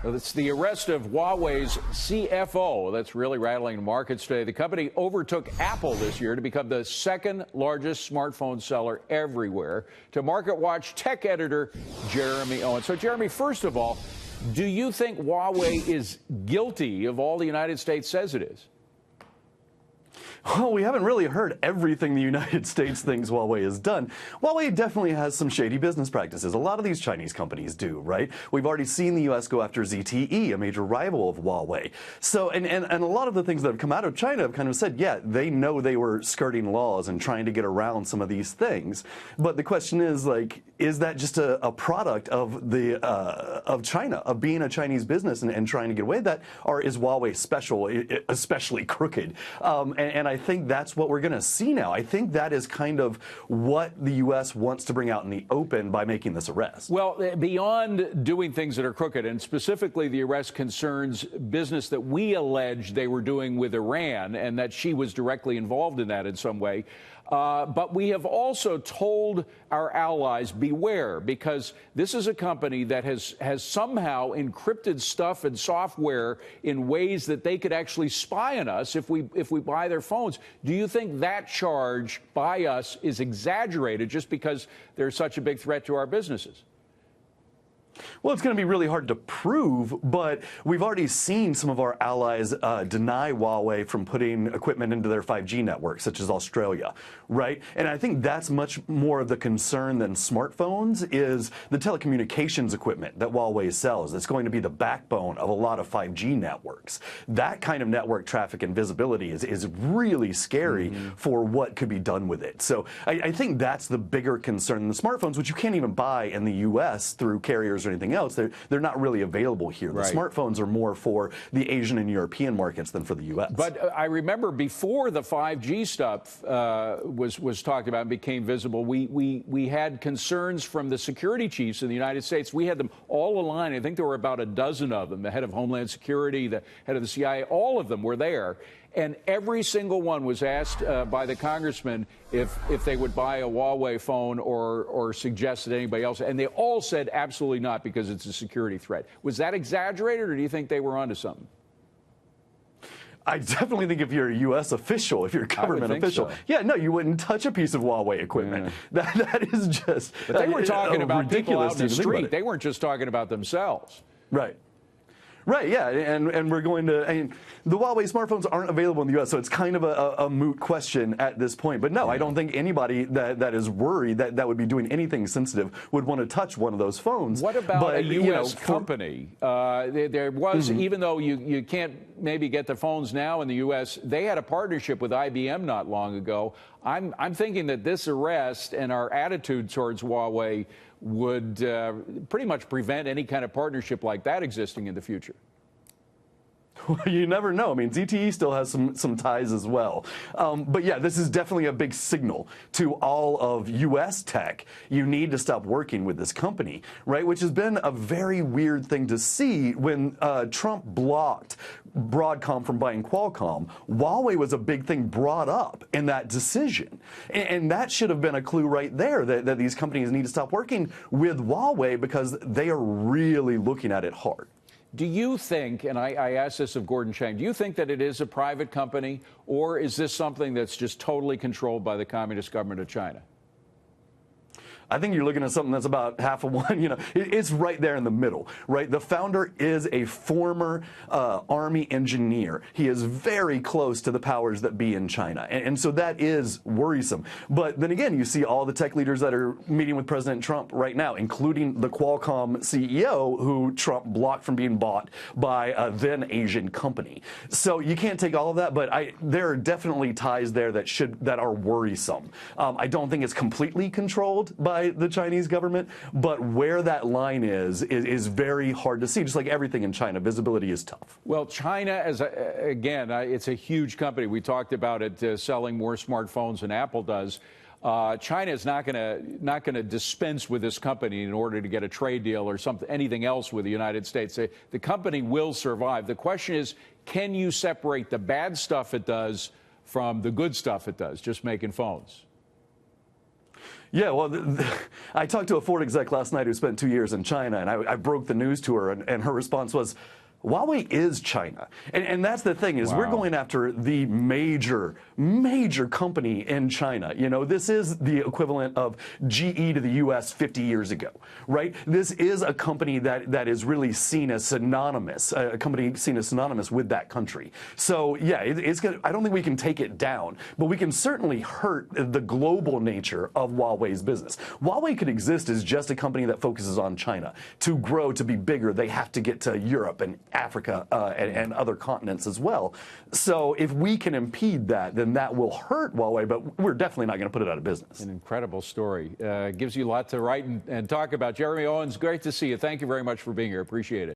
It's the arrest of Huawei's CFO that's really rattling the markets today. The company overtook Apple this year to become the second largest smartphone seller everywhere. To MarketWatch tech editor Jeremy Owens. So, Jeremy, first of all, do you think Huawei is guilty of all the United States says it is? Well, we haven't really heard everything the United States thinks Huawei has done. Huawei definitely has some shady business practices. A lot of these Chinese companies do, right? We've already seen the U.S. go after ZTE, a major rival of Huawei. So, and a lot of the things that have come out of China have kind of said, yeah, they know they were skirting laws and trying to get around some of these things. But the question is, like, is that just a product of the of China, of being a Chinese business and trying to get away with that? Or is Huawei special, especially crooked? And I think that's what we're going to see now. I think that is kind of what the U.S. wants to bring out in the open by making this arrest. Well, beyond doing things that are crooked, and specifically the arrest concerns business that we allege they were doing with Iran and that she was directly involved in that in some way. But we have also told our allies, beware, because this is a company that has somehow encrypted stuff and software in ways that they could actually spy on us if we buy their phones. Do you think that charge by us is exaggerated just because they're such a big threat to our businesses? Well, it's going to be really hard to prove, but we've already seen some of our allies deny Huawei from putting equipment into their 5G network, such as Australia, right? And I think that's much more of the concern than smartphones is the telecommunications equipment that Huawei sells. That's going to be the backbone of a lot of 5G networks. That kind of network traffic and visibility is really scary for what could be done with it. So I think that's the bigger concern than the smartphones, which you can't even buy in the U.S. through carriers or anything else. They're not really available here. The smartphones are more for the Asian and European markets than for the U.S. But I remember before the 5G stuff was talked about and became visible, we had concerns from the security chiefs in the United States. We had them all aligned. I think there were about a dozen of them. The head of Homeland Security, the head of the CIA, all of them were there. And every single one was asked by the congressman if they would buy a Huawei phone or suggested anybody else. And they all said absolutely not because it's a security threat. Was that exaggerated, or do you think they were onto something? I definitely think if you're a U.S. official, if you're a government official, yeah, no, you wouldn't touch a piece of Huawei equipment. That is just But they were talking about people out in the street. They weren't just talking about themselves. Right. Right, yeah, and we're going to, I mean, the Huawei smartphones aren't available in the U.S., so it's kind of a moot question at this point. But no, I don't think anybody that is worried that would be doing anything sensitive would want to touch one of those phones. What about a U.S. company? There was, even though you can't maybe get the phones now in the U.S., they had a partnership with IBM not long ago. I'm thinking that this arrest and our attitude towards Huawei would pretty much prevent any kind of partnership like that existing in the future. Well, you never know. I mean, ZTE still has some ties as well. But yeah, this is definitely a big signal to all of U.S. tech. You need to stop working with this company, right? Which has been a very weird thing to see when Trump blocked Broadcom from buying Qualcomm. Huawei was a big thing brought up in that decision. And that should have been a clue right there that these companies need to stop working with Huawei because they are really looking at it hard. Do you think, and I asked this of Gordon Chang, do you think that it is a private company, or is this something that's just totally controlled by the Communist government of China? I think you're looking at something that's about half of one. You know, it's right there in the middle, right? The founder is a former Army engineer. He is very close to the powers that be in China. And so that is worrisome. But then again, you see all the tech leaders that are meeting with President Trump right now, including the Qualcomm CEO, who Trump blocked from being bought by a then Asian company. So you can't take all of that, but there are definitely ties there that are worrisome. I don't think it's completely controlled by the Chinese government, but where that line is very hard to see. Just like everything in China, visibility is tough. Well, China, again, it's a huge company. We talked about it selling more smartphones than Apple does. China is not going to dispense with this company in order to get a trade deal or anything else with the United States. The company will survive. The question is, can you separate the bad stuff it does from the good stuff it does, just making phones? Yeah, well, I talked to a Ford exec last night who spent 2 years in China, and I broke the news to her, and her response was, Huawei is China. And that's the thing, is we're going after the major company in China. You know, this is the equivalent of GE to the U.S. 50 years ago, right? This is a company that is really seen as synonymous, a company seen as synonymous with that country. So, yeah, it's gonna, I don't think we can take it down, but we can certainly hurt the global nature of Huawei's business. Huawei could exist as just a company that focuses on China. To grow, to be bigger, they have to get to Europe and Africa and other continents as well. So if we can impede that, then that will hurt Huawei, but we're definitely not going to put it out of business. An incredible story. Gives you a lot to write and talk about. Jeremy Owens, great to see you. Thank you very much for being here. Appreciate it.